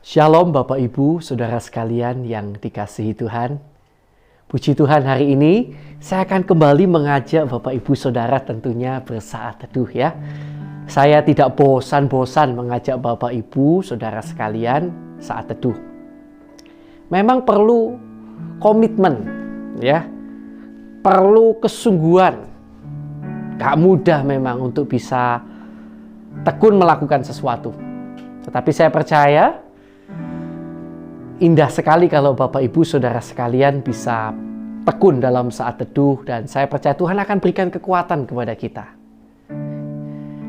Shalom Bapak Ibu, Saudara sekalian yang dikasihi Tuhan. Puji Tuhan, hari ini saya akan kembali mengajak Bapak Ibu Saudara tentunya bersaat teduh ya. Saya tidak bosan-bosan mengajak Bapak Ibu Saudara sekalian saat teduh. Memang perlu komitmen ya. Perlu kesungguhan. Gak mudah memang untuk bisa tekun melakukan sesuatu. Tetapi saya percaya indah sekali kalau Bapak Ibu Saudara sekalian bisa tekun dalam saat teduh, dan saya percaya Tuhan akan berikan kekuatan kepada kita.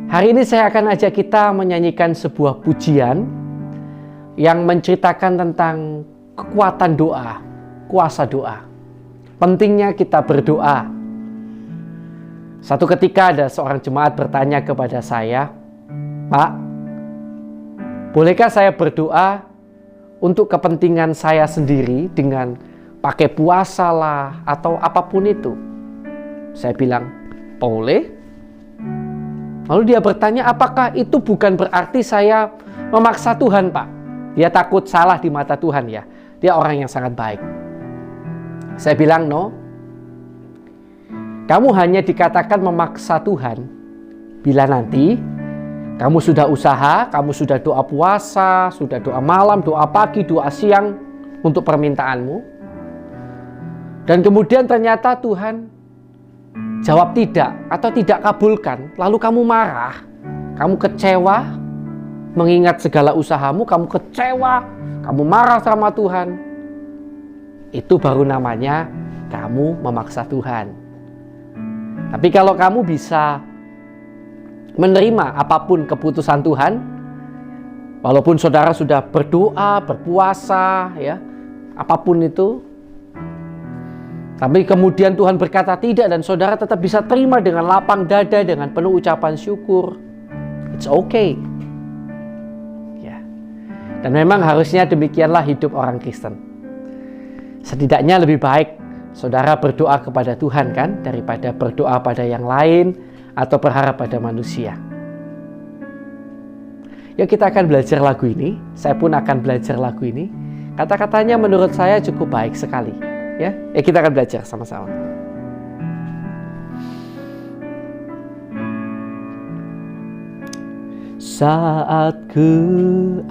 Hari ini saya akan ajak kita menyanyikan sebuah pujian yang menceritakan tentang kekuatan doa, kuasa doa. Pentingnya kita berdoa. Satu ketika ada seorang jemaat bertanya kepada saya, "Pak, bolehkah saya berdoa untuk kepentingan saya sendiri dengan pakai puasa lah atau apapun itu?" Saya bilang, boleh. Lalu dia bertanya, apakah itu bukan berarti saya memaksa Tuhan, Pak? Dia takut salah di mata Tuhan ya. Dia orang yang sangat baik. Saya bilang, no. Kamu hanya dikatakan memaksa Tuhan bila nanti kamu sudah usaha, kamu sudah doa puasa, sudah doa malam, doa pagi, doa siang untuk permintaanmu. Dan kemudian ternyata Tuhan jawab tidak atau tidak kabulkan. Lalu kamu marah, kamu kecewa, mengingat segala usahamu, kamu kecewa, kamu marah sama Tuhan. Itu baru namanya kamu memaksa Tuhan. Tapi kalau kamu bisa menerima apapun keputusan Tuhan, walaupun saudara sudah berdoa, berpuasa, ya, apapun itu, tapi kemudian Tuhan berkata tidak dan saudara tetap bisa terima dengan lapang dada, dengan penuh ucapan syukur, it's okay. Ya. Dan memang harusnya demikianlah hidup orang Kristen. Setidaknya lebih baik saudara berdoa kepada Tuhan kan, daripada berdoa pada yang lain atau berharap pada manusia. Yuk kita akan belajar lagu ini. Saya pun akan belajar lagu ini. Kata-katanya menurut saya cukup baik sekali. Ya, kita akan belajar sama-sama. Saat keadaan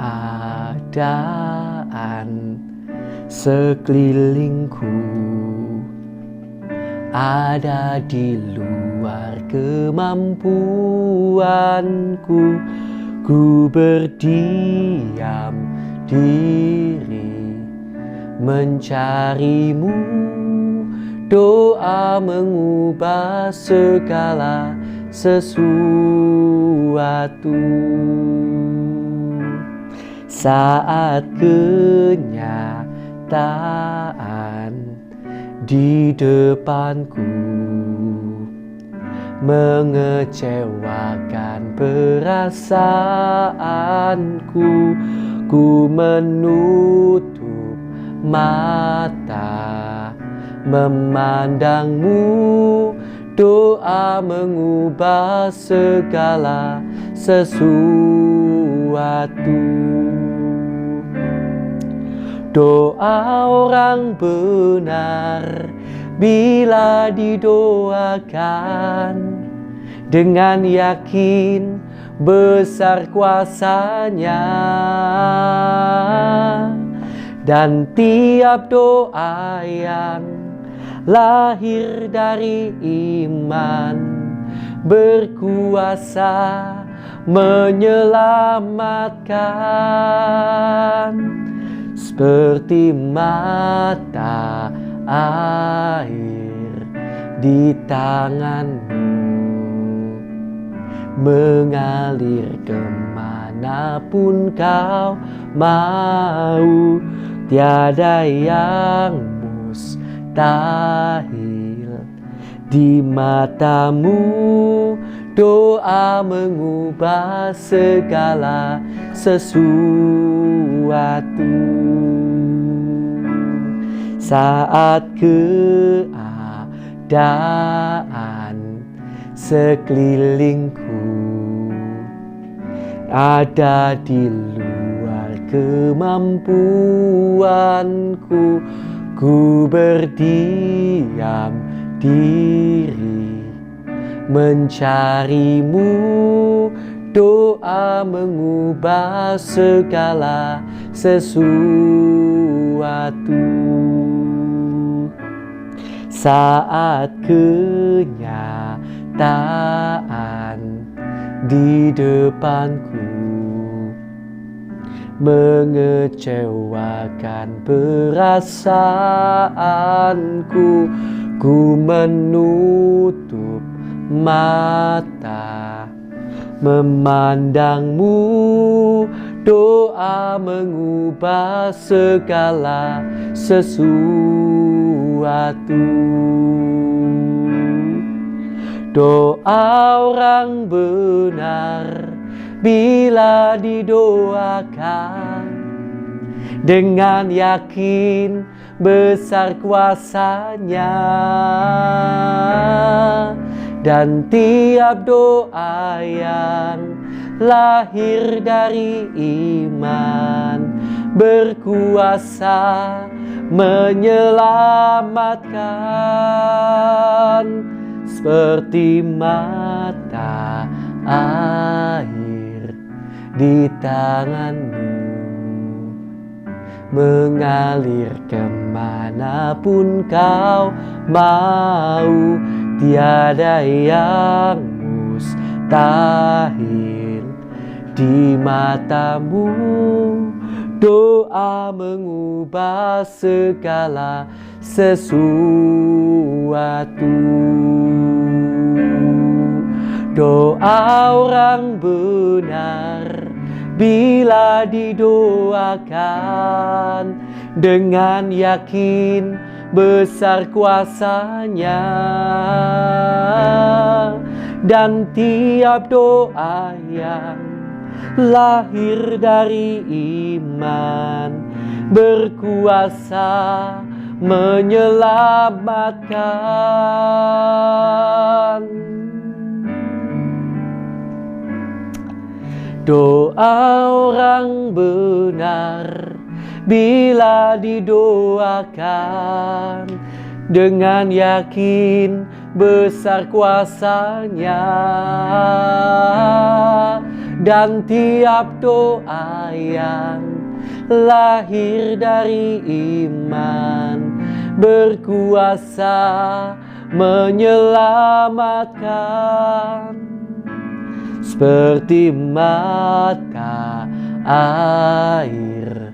sekelilingku ada di luar kemampuanku, ku berdiam diri mencarimu. Doa mengubah segala sesuatu. Saat kenyataan di depanku mengecewakan perasaanku, ku menutup mata memandangmu. Doa mengubah segala sesuatu. Doa orang benar bila didoakan dengan yakin besar kuasanya, dan tiap doa yang lahir dari iman berkuasa menyelamatkan. Seperti mata air di tanganmu, mengalir kemanapun kau mau. Tiada yang mustahil di matamu. Doa mengubah segala sesuatu. Saat keadaan sekelilingku ada di luar kemampuanku, ku berdiam diri mencarimu. Doa mengubah segala sesuatu. Saat kenyataan di depanku mengecewakan perasaanku, ku menutup mata memandangmu. Doa mengubah segala sesuatu. Doa orang benar bila didoakan dengan yakin besar kuasanya, dan tiap doa yang lahir dari iman berkuasa menyelamatkan, seperti mata air di tanganmu, mengalir kemanapun kau mau. Tiada yang mustahil di matamu. Doa mengubah segala sesuatu. Doa orang benar bila didoakan dengan yakin besar kuasanya, dan tiap doa yang lahir dari iman berkuasa menyelamatkan. Doa orang benar bila didoakan dengan yakin besar kuasanya, dan tiap doa yang lahir dari iman berkuasa menyelamatkan, seperti mata air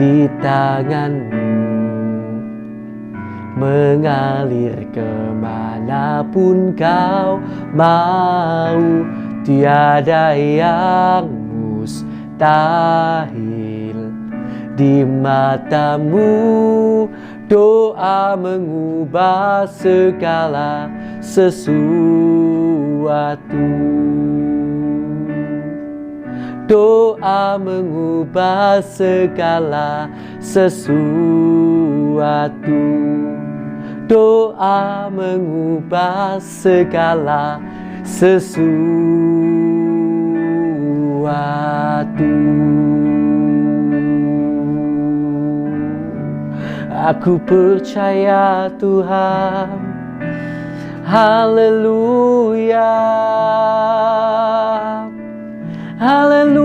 di tanganmu, mengalir kemanapun kau mau. Tiada yang mustahil di matamu. Doa mengubah segala sesuatu. Doa mengubah segala sesuatu. Doa mengubah segala sesuatu. Aku percaya Tuhan. Haleluya. Haleluya.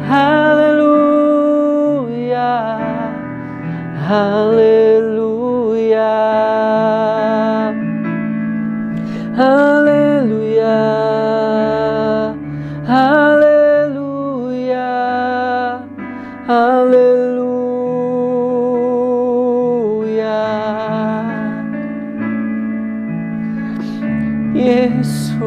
Haleluya. Haleluya. Haleluya. Haleluya. Haleluya. Yesus.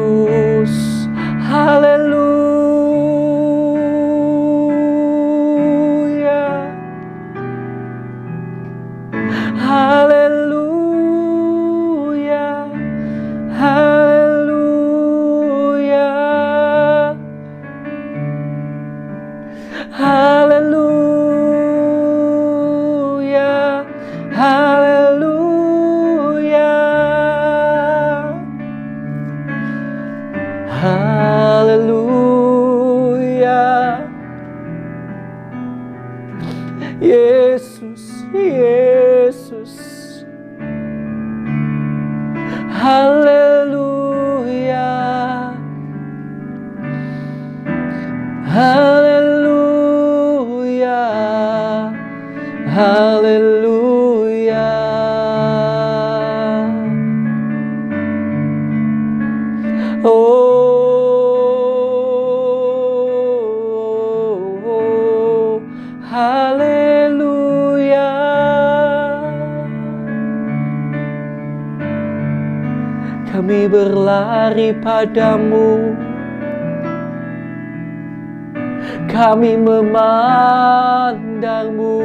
Haleluya, haleluya. Oh, haleluya. Kami berlari padamu, kami memandangmu.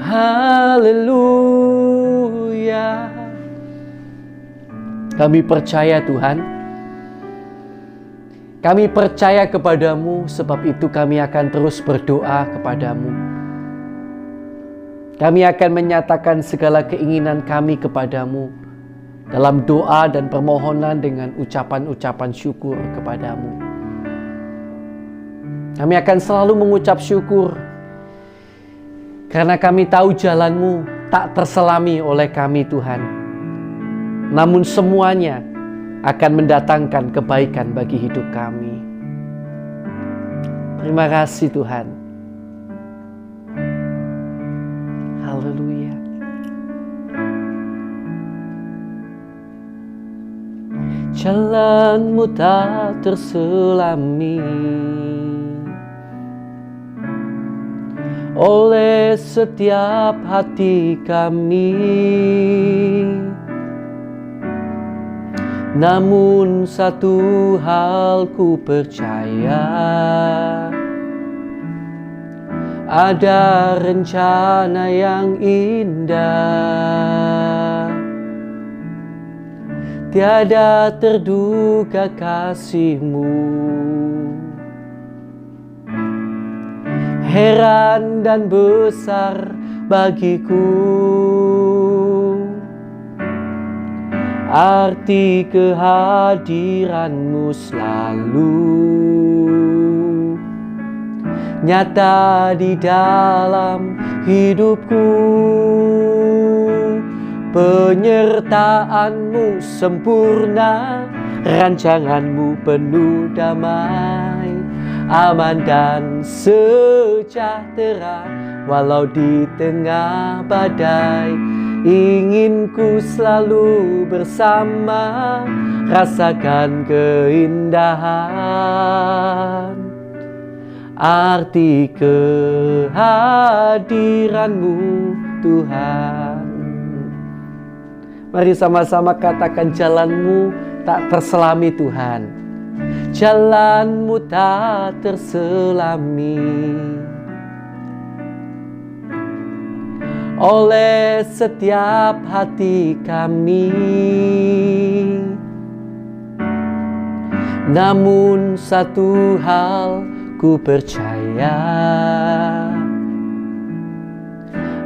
Haleluya. Kami percaya Tuhan, kami percaya kepadamu, sebab itu kami akan terus berdoa kepadamu. Kami akan menyatakan segala keinginan kami kepadamu dalam doa dan permohonan dengan ucapan-ucapan syukur kepadamu. Kami akan selalu mengucap syukur karena kami tahu jalan-Mu tak terselami oleh kami Tuhan. Namun semuanya akan mendatangkan kebaikan bagi hidup kami. Terima kasih Tuhan. Haleluya. Jalan-Mu tak terselami oleh setiap hati kami. Namun satu hal ku percaya, ada rencana yang indah, tiada terduga kasih-Mu. Heran dan besar bagiku arti kehadiran-Mu selalu nyata di dalam hidupku. Penyertaan-Mu sempurna, rancangan-Mu penuh damai, aman dan sejahtera walau di tengah badai. Ingin ku selalu bersama, rasakan keindahan arti kehadiran-Mu Tuhan. Mari sama-sama katakan, jalan-Mu tak terselami Tuhan. Jalan-Mu tak terselami oleh setiap hati kami. Namun satu hal ku percaya,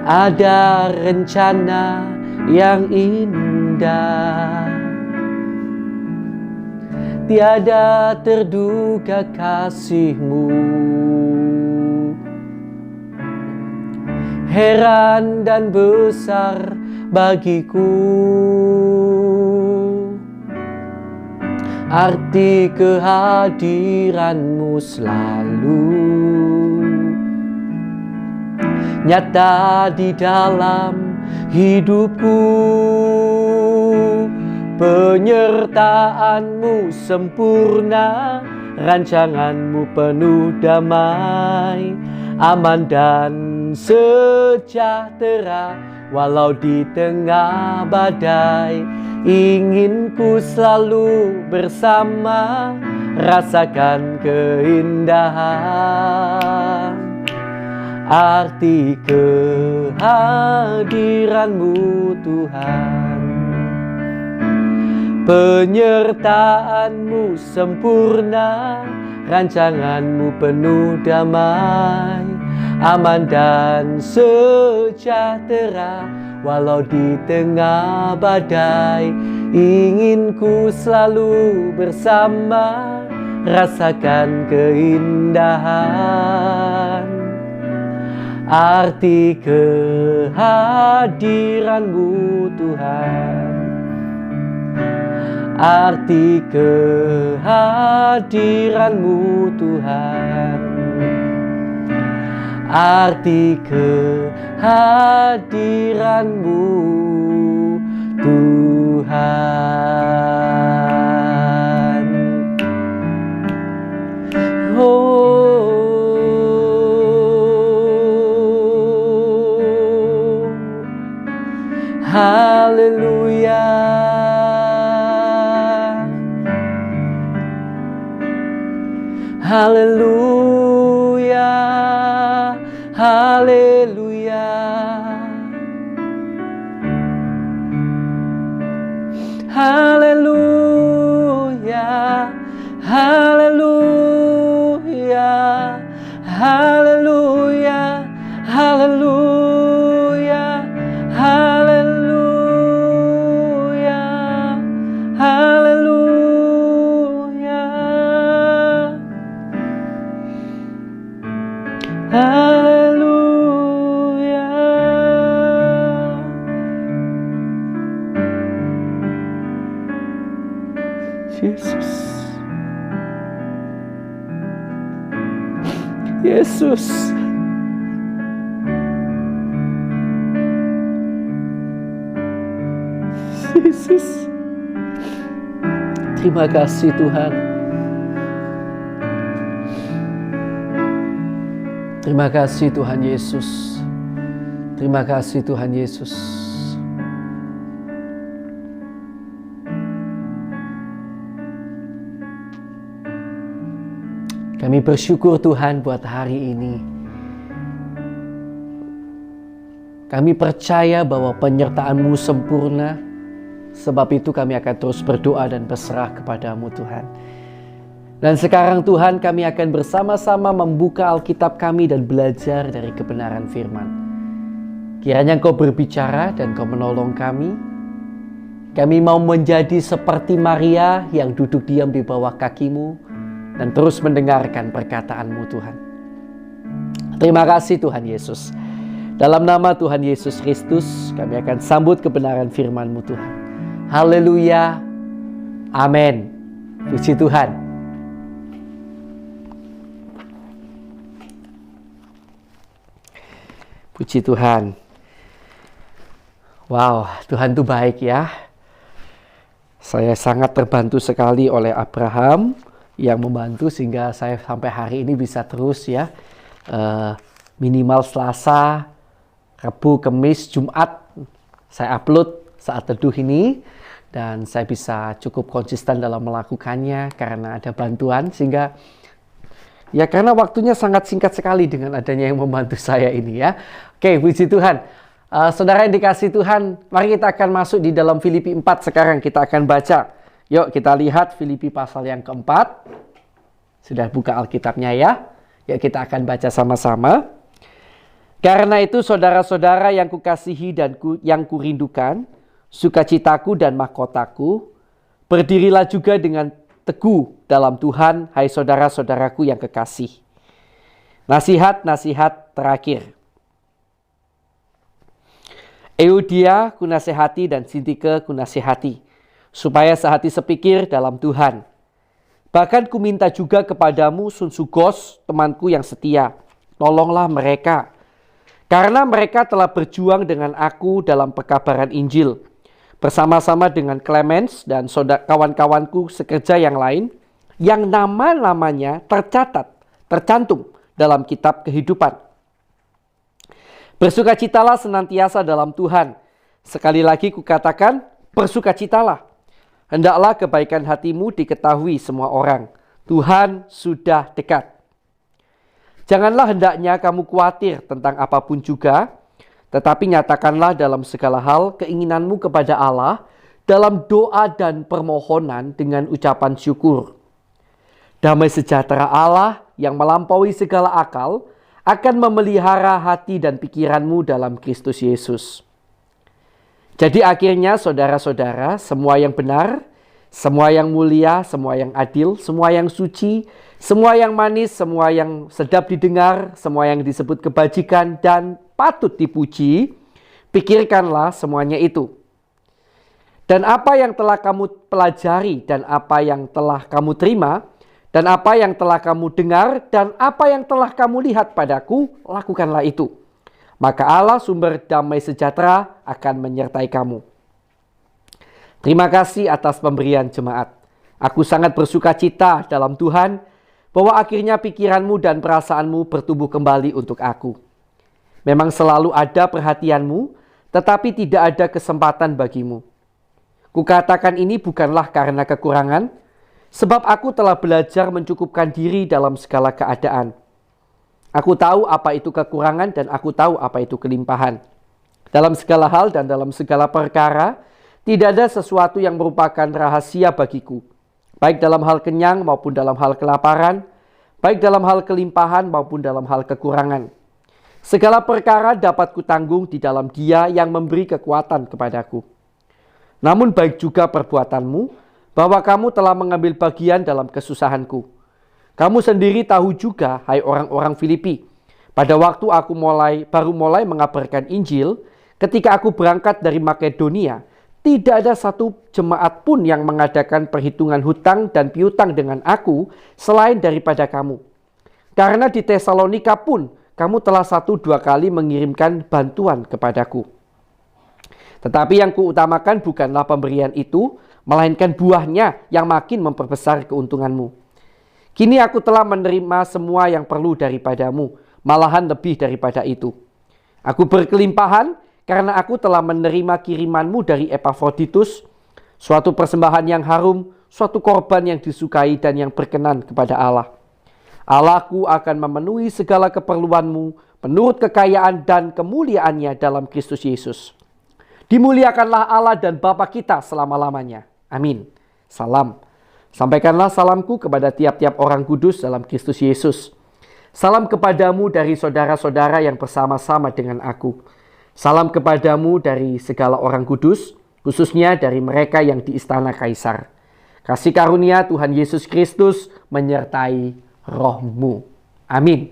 ada rencana yang indah, tiada terduga kasih-Mu. Heran dan besar bagiku arti kehadiran-Mu selalu nyata di dalam hidupku. Penyertaan-Mu sempurna, rancangan-Mu penuh damai, aman dan sejahtera walau di tengah badai. Ingin ku selalu bersama, rasakan keindahan arti kehadiran-Mu Tuhan. Penyertaan-Mu sempurna, rancangan-Mu penuh damai, aman dan sejahtera walau di tengah badai. Ingin ku selalu bersama, rasakan keindahan arti kehadiran-Mu Tuhan. arti kehadiran-Mu Tuhan, arti kehadiran-Mu Tuhan. Oh, haleluya, haleluya, haleluya, haleluya, haleluya, haleluya, haleluya, haleluya, haleluya, haleluya. Yesus, Yesus, Yesus. Terima kasih Tuhan. Terima kasih Tuhan Yesus. Terima kasih Tuhan Yesus. Kami bersyukur Tuhan buat hari ini. Kami percaya bahwa penyertaan-Mu sempurna. Sebab itu kami akan terus berdoa dan berserah kepada-Mu Tuhan. Dan sekarang Tuhan, kami akan bersama-sama membuka Alkitab kami dan belajar dari kebenaran firman. Kiranya Engkau berbicara dan Engkau menolong kami. Kami mau menjadi seperti Maria yang duduk diam di bawah kaki-Mu dan terus mendengarkan perkataan-Mu Tuhan. Terima kasih Tuhan Yesus. Dalam nama Tuhan Yesus Kristus, kami akan sambut kebenaran firman-Mu Tuhan. Haleluya. Amin. Puji Tuhan. Puji Tuhan. Wow, Tuhan itu baik ya. Saya sangat terbantu sekali oleh Abraham yang membantu sehingga saya sampai hari ini bisa terus ya. Minimal Selasa, Rabu, Kamis, Jumat saya upload saat teduh ini. Dan saya bisa cukup konsisten dalam melakukannya karena ada bantuan sehingga ya karena waktunya sangat singkat sekali dengan adanya yang membantu saya ini ya. Oke, puji Tuhan. Saudara yang dikasih Tuhan, mari kita akan masuk di dalam Filipi 4 sekarang. Kita akan baca. Yuk kita lihat Filipi pasal yang keempat. Sudah buka Alkitabnya ya. Yuk kita akan baca sama-sama. Karena itu saudara-saudara yang kukasihi dan yang kurindukan, sukacitaku dan mahkotaku, berdirilah juga dengan teguh dalam Tuhan, hai saudara-saudaraku yang kekasih. Nasihat-nasihat terakhir. Euodia kunasehati dan Sintike kunasehati, supaya sehati sepikir dalam Tuhan. Bahkan kuminta juga kepadamu Sunsugos, temanku yang setia, tolonglah mereka. Karena mereka telah berjuang dengan aku dalam pekabaran Injil, bersama-sama dengan Clemens dan kawan-kawanku sekerja yang lain, yang nama-namanya tercantum dalam kitab kehidupan. Bersukacitalah senantiasa dalam Tuhan. Sekali lagi kukatakan, bersukacitalah. Hendaklah kebaikan hatimu diketahui semua orang. Tuhan sudah dekat. Janganlah hendaknya kamu khawatir tentang apapun juga, tetapi nyatakanlah dalam segala hal keinginanmu kepada Allah dalam doa dan permohonan dengan ucapan syukur. Damai sejahtera Allah yang melampaui segala akal akan memelihara hati dan pikiranmu dalam Kristus Yesus. Jadi akhirnya saudara-saudara, semua yang benar, semua yang mulia, semua yang adil, semua yang suci, semua yang manis, semua yang sedap didengar, semua yang disebut kebajikan dan patut dipuji, pikirkanlah semuanya itu. Dan apa yang telah kamu pelajari, dan apa yang telah kamu terima, dan apa yang telah kamu dengar, dan apa yang telah kamu lihat padaku, lakukanlah itu. Maka Allah sumber damai sejahtera akan menyertai kamu. Terima kasih atas pemberian jemaat. Aku sangat bersuka cita dalam Tuhan bahwa akhirnya pikiranmu dan perasaanmu bertumbuh kembali untuk aku. Memang selalu ada perhatianmu, tetapi tidak ada kesempatan bagimu. Kukatakan ini bukanlah karena kekurangan, sebab aku telah belajar mencukupkan diri dalam segala keadaan. Aku tahu apa itu kekurangan dan aku tahu apa itu kelimpahan. Dalam segala hal dan dalam segala perkara, tidak ada sesuatu yang merupakan rahasia bagiku. Baik dalam hal kenyang maupun dalam hal kelaparan, baik dalam hal kelimpahan maupun dalam hal kekurangan. Segala perkara dapat kutanggung di dalam Dia yang memberi kekuatan kepadaku. Namun baik juga perbuatanmu, bahwa kamu telah mengambil bagian dalam kesusahanku. Kamu sendiri tahu juga, hai orang-orang Filipi, pada waktu aku baru mulai mengabarkan Injil, ketika aku berangkat dari Makedonia, tidak ada satu jemaat pun yang mengadakan perhitungan hutang dan piutang dengan aku selain daripada kamu. Karena di Tesalonika pun kamu telah 1-2 kali mengirimkan bantuan kepadaku. Tetapi yang kuutamakan bukanlah pemberian itu, melainkan buahnya yang makin memperbesar keuntunganmu. Kini aku telah menerima semua yang perlu daripadamu, malahan lebih daripada itu. Aku berkelimpahan karena aku telah menerima kirimanmu dari Epafroditus, suatu persembahan yang harum, suatu korban yang disukai dan yang berkenan kepada Allah. Allahku akan memenuhi segala keperluanmu menurut kekayaan dan kemuliaannya dalam Kristus Yesus. Dimuliakanlah Allah dan Bapa kita selama-lamanya. Amin. Salam. Sampaikanlah salamku kepada tiap-tiap orang kudus dalam Kristus Yesus. Salam kepadamu dari saudara-saudara yang bersama-sama dengan aku. Salam kepadamu dari segala orang kudus, khususnya dari mereka yang di istana Kaisar. Kasih karunia Tuhan Yesus Kristus menyertai rohmu. Amin.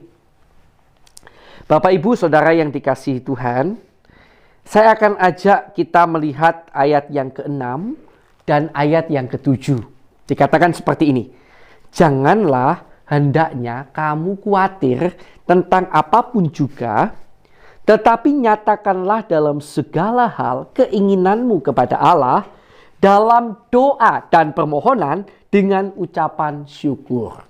Bapak, Ibu, Saudara yang dikasihi Tuhan, saya akan ajak kita melihat ayat yang ke-6 dan ayat yang ke-7. Dikatakan seperti ini. Janganlah hendaknya kamu khawatir tentang apapun juga, tetapi nyatakanlah dalam segala hal keinginanmu kepada Allah dalam doa dan permohonan dengan ucapan syukur.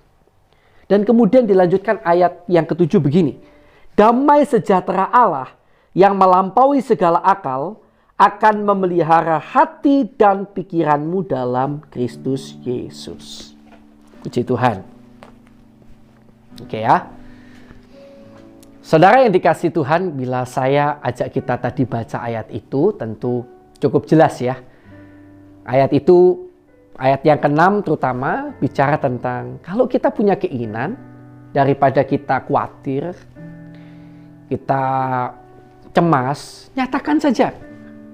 Dan kemudian dilanjutkan ayat yang ke-7 begini. Damai sejahtera Allah yang melampaui segala akal akan memelihara hati dan pikiranmu dalam Kristus Yesus. Puji Tuhan. Oke ya. Saudara yang dikasihi Tuhan, bila saya ajak kita tadi baca ayat itu, tentu cukup jelas ya. Ayat itu, ayat yang ke-6 terutama bicara tentang kalau kita punya keinginan, daripada kita khawatir, kita cemas, nyatakan saja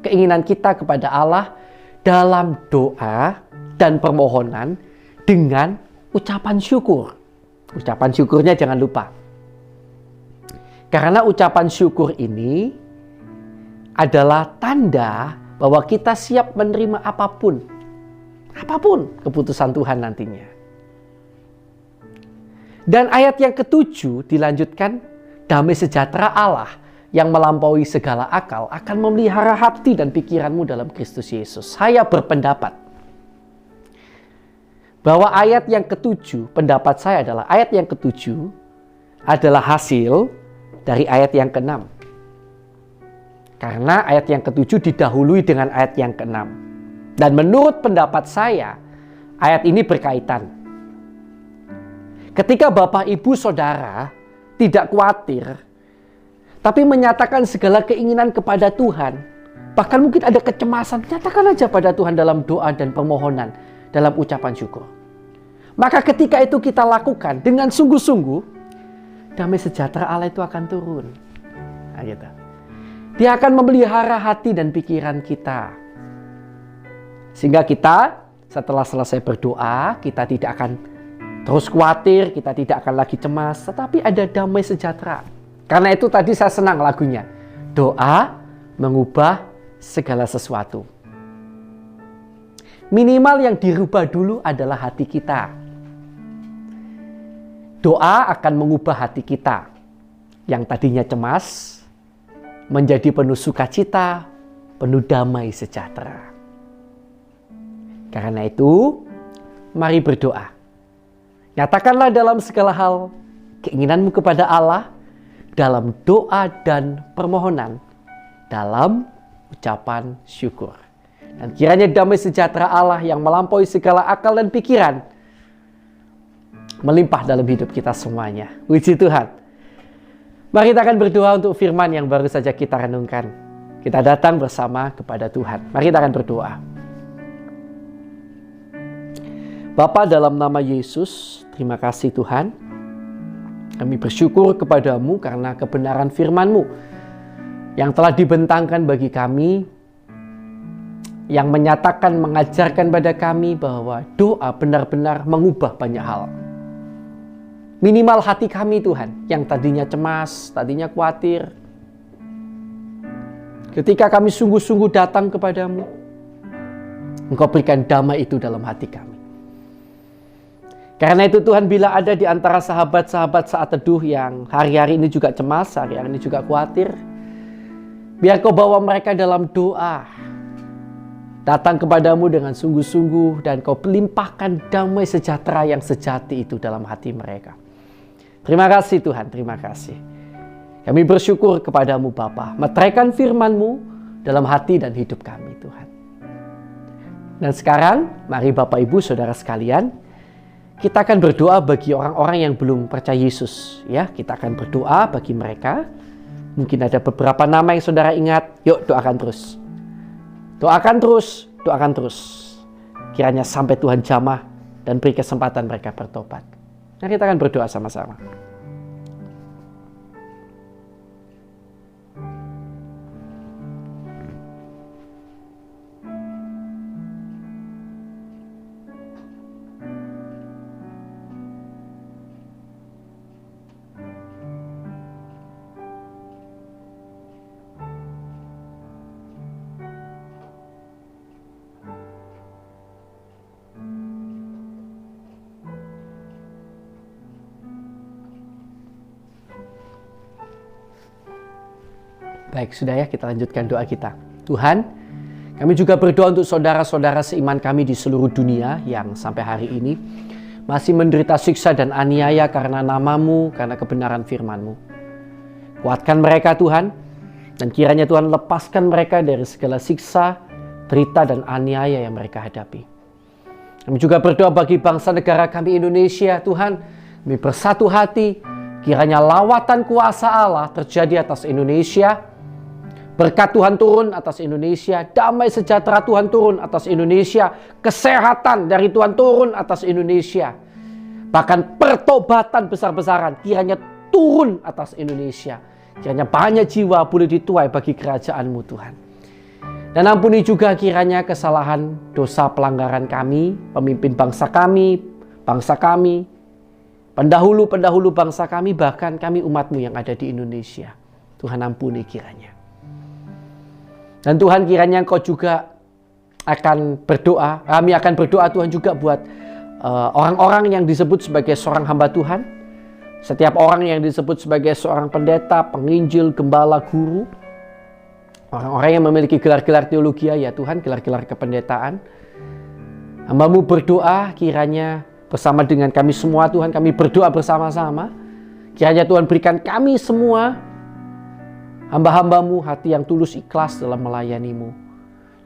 keinginan kita kepada Allah dalam doa dan permohonan dengan ucapan syukur. Ucapan syukurnya jangan lupa. Karena ucapan syukur ini adalah tanda bahwa kita siap menerima apapun keputusan Tuhan nantinya. Dan ayat yang ke-7 dilanjutkan, damai sejahtera Allah yang melampaui segala akal akan memelihara hati dan pikiranmu dalam Kristus Yesus. Saya berpendapat bahwa ayat yang ke-7, pendapat saya adalah ayat yang ke-7 adalah hasil dari ayat yang ke-6. Karena ayat yang ke-7 didahului dengan ayat yang ke-6. Dan menurut pendapat saya, ayat ini berkaitan. Ketika Bapak, Ibu, Saudara tidak khawatir, tapi menyatakan segala keinginan kepada Tuhan, bahkan mungkin ada kecemasan, nyatakan aja pada Tuhan dalam doa dan permohonan, dalam ucapan syukur. Maka ketika itu kita lakukan dengan sungguh-sungguh, damai sejahtera Allah itu akan turun. Nah, gitu. Dia akan memelihara hati dan pikiran kita. Sehingga kita setelah selesai berdoa, kita tidak akan terus khawatir, kita tidak akan lagi cemas, tetapi ada damai sejahtera. Karena itu tadi saya senang lagunya. Doa mengubah segala sesuatu. Minimal yang dirubah dulu adalah hati kita. Doa akan mengubah hati kita yang tadinya cemas menjadi penuh sukacita, penuh damai sejahtera. Karena itu, mari berdoa. Nyatakanlah dalam segala hal keinginanmu kepada Allah dalam doa dan permohonan, dalam ucapan syukur. Dan kiranya damai sejahtera Allah yang melampaui segala akal dan pikiran melimpah dalam hidup kita semuanya. Puji Tuhan. Mari kita akan berdoa untuk firman yang baru saja kita renungkan. Kita datang bersama kepada Tuhan. Mari kita akan berdoa. Bapa, dalam nama Yesus, terima kasih Tuhan. Kami bersyukur kepadamu karena kebenaran firman-Mu yang telah dibentangkan bagi kami, yang menyatakan, mengajarkan pada kami bahwa doa benar-benar mengubah banyak hal. Minimal hati kami Tuhan, yang tadinya cemas, tadinya khawatir. Ketika kami sungguh-sungguh datang kepadamu, Engkau berikan damai itu dalam hati kami. Karena itu Tuhan, bila ada di antara sahabat-sahabat saat teduh yang hari-hari ini juga cemas, hari-hari ini juga khawatir, biar Kau bawa mereka dalam doa. Datang kepadamu dengan sungguh-sungguh dan Kau limpahkan damai sejahtera yang sejati itu dalam hati mereka. Terima kasih Tuhan, terima kasih. Kami bersyukur kepadamu Bapa. Meteraikan firman-Mu dalam hati dan hidup kami Tuhan. Dan sekarang, mari Bapak Ibu Saudara sekalian, kita akan berdoa bagi orang-orang yang belum percaya Yesus. Ya, kita akan berdoa bagi mereka. Mungkin ada beberapa nama yang saudara ingat. Yuk, doakan terus. Doakan terus, doakan terus. Kiranya sampai Tuhan jamah dan beri kesempatan mereka bertobat. Nah, kita akan berdoa sama-sama. Baik, sudah ya, kita lanjutkan doa kita. Tuhan, kami juga berdoa untuk saudara-saudara seiman kami di seluruh dunia yang sampai hari ini masih menderita siksa dan aniaya karena nama-Mu, karena kebenaran firman-Mu. Kuatkan mereka Tuhan, dan kiranya Tuhan lepaskan mereka dari segala siksa, derita dan aniaya yang mereka hadapi. Kami juga berdoa bagi bangsa negara kami Indonesia, Tuhan. Kami bersatu hati, kiranya lawatan kuasa Allah terjadi atas Indonesia. Berkat Tuhan turun atas Indonesia, damai sejahtera Tuhan turun atas Indonesia, kesehatan dari Tuhan turun atas Indonesia. Bahkan pertobatan besar-besaran kiranya turun atas Indonesia. Kiranya banyak jiwa boleh dituai bagi kerajaan-Mu Tuhan. Dan ampuni juga kiranya kesalahan, dosa, pelanggaran kami, pemimpin bangsa kami, pendahulu-pendahulu bangsa kami, bahkan kami umat-Mu yang ada di Indonesia. Tuhan ampuni kiranya. Dan Tuhan kiranya Engkau juga akan berdoa, kami akan berdoa Tuhan juga buat orang-orang yang disebut sebagai seorang hamba Tuhan. Setiap orang yang disebut sebagai seorang pendeta, penginjil, gembala, guru. Orang-orang yang memiliki gelar-gelar teologi ya Tuhan, gelar-gelar kependetaan. Hamba-Mu berdoa kiranya bersama dengan kami semua Tuhan, kami berdoa bersama-sama. Kiranya Tuhan berikan kami semua hamba-hamba-Mu hati yang tulus ikhlas dalam melayani-Mu.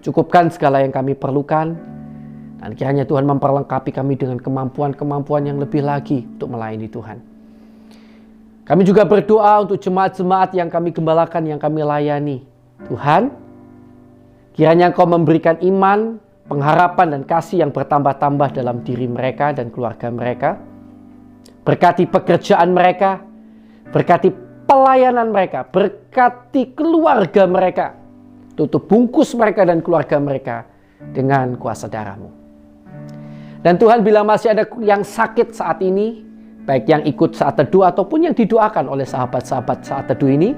Cukupkan segala yang kami perlukan. Dan kiranya Tuhan memperlengkapi kami dengan kemampuan-kemampuan yang lebih lagi untuk melayani Tuhan. Kami juga berdoa untuk jemaat-jemaat yang kami gembalakan, yang kami layani. Tuhan, kiranya Engkau memberikan iman, pengharapan dan kasih yang bertambah-tambah dalam diri mereka dan keluarga mereka. Berkati pekerjaan mereka, berkati pelayanan mereka, berkati keluarga mereka. Tutup bungkus mereka dan keluarga mereka dengan kuasa darah-Mu. Dan Tuhan, bila masih ada yang sakit saat ini, baik yang ikut saat teduh ataupun yang didoakan oleh sahabat-sahabat saat teduh ini,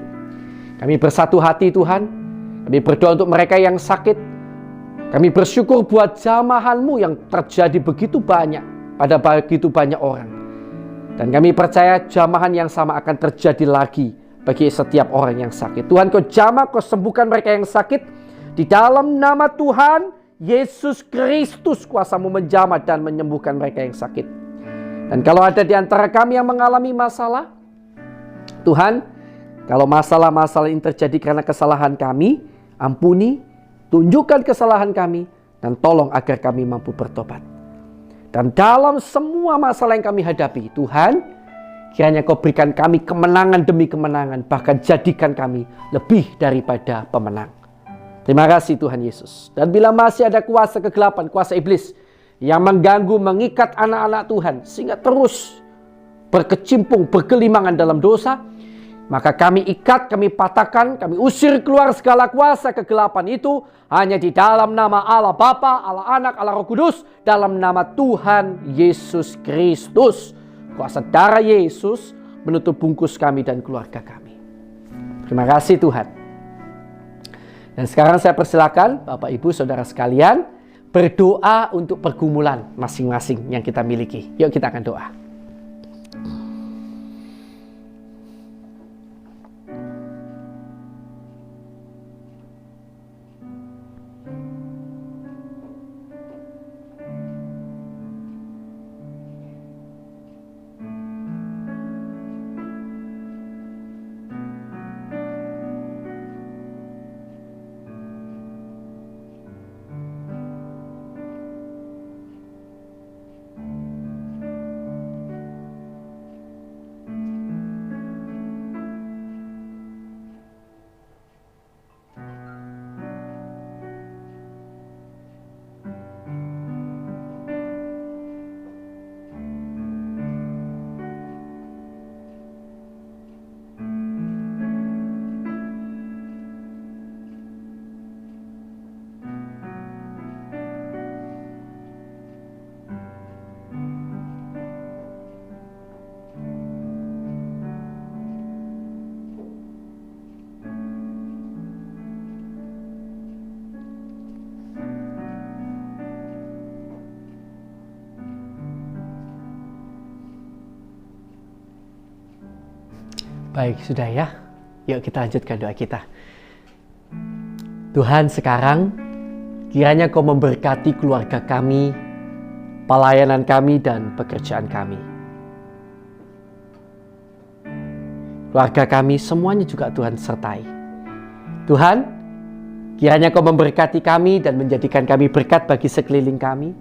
kami bersatu hati Tuhan. Kami berdoa untuk mereka yang sakit, Kami bersyukur buat jamahan-Mu yang terjadi begitu banyak pada begitu banyak orang. Dan kami percaya jamahan yang sama akan terjadi lagi bagi setiap orang yang sakit. Tuhan, Kau jamah, Kau sembuhkan mereka yang sakit. Di dalam nama Tuhan Yesus Kristus, kuasa-Mu menjamah dan menyembuhkan mereka yang sakit. Dan kalau ada di antara kami yang mengalami masalah, Tuhan, kalau masalah-masalah ini terjadi karena kesalahan kami, ampuni, tunjukkan kesalahan kami, dan tolong agar kami mampu bertobat. Dan dalam semua masalah yang kami hadapi, Tuhan, kiranya Kau berikan kami kemenangan demi kemenangan, bahkan jadikan kami lebih daripada pemenang. Terima kasih Tuhan Yesus. Dan bila masih ada kuasa kegelapan, kuasa iblis yang mengganggu, mengikat anak-anak Tuhan sehingga terus berkecimpung, bergelimangan dalam dosa, maka kami ikat, kami patahkan, kami usir keluar segala kuasa kegelapan itu hanya di dalam nama Allah Bapa, Allah Anak, Allah Roh Kudus, dalam nama Tuhan Yesus Kristus. Kuasa darah Yesus menutup bungkus kami dan keluarga kami. Terima kasih Tuhan. Dan sekarang saya persilakan Bapak Ibu Saudara sekalian berdoa untuk pergumulan masing-masing yang kita miliki. Yuk kita akan doa. Baik, sudah ya. Yuk kita lanjutkan doa kita. Tuhan, sekarang kiranya Kau memberkati keluarga kami, pelayanan kami, dan pekerjaan kami. Keluarga kami semuanya juga Tuhan sertai. Tuhan, kiranya Kau memberkati kami dan menjadikan kami berkat bagi sekeliling kami.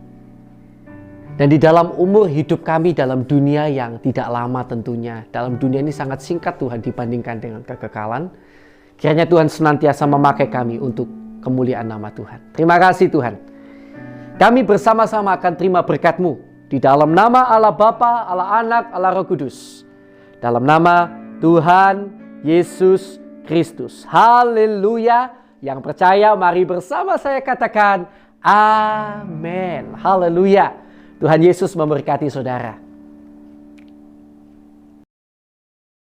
Dan di dalam umur hidup kami dalam dunia yang tidak lama tentunya. Dalam dunia ini sangat singkat Tuhan dibandingkan dengan kekekalan. Kiranya Tuhan senantiasa memakai kami untuk kemuliaan nama Tuhan. Terima kasih Tuhan. Kami bersama-sama akan terima berkat-Mu. Di dalam nama Allah Bapa, Allah Anak, Allah Roh Kudus. Dalam nama Tuhan Yesus Kristus. Haleluya. Yang percaya mari bersama saya katakan amin. Haleluya. Tuhan Yesus memberkati saudara.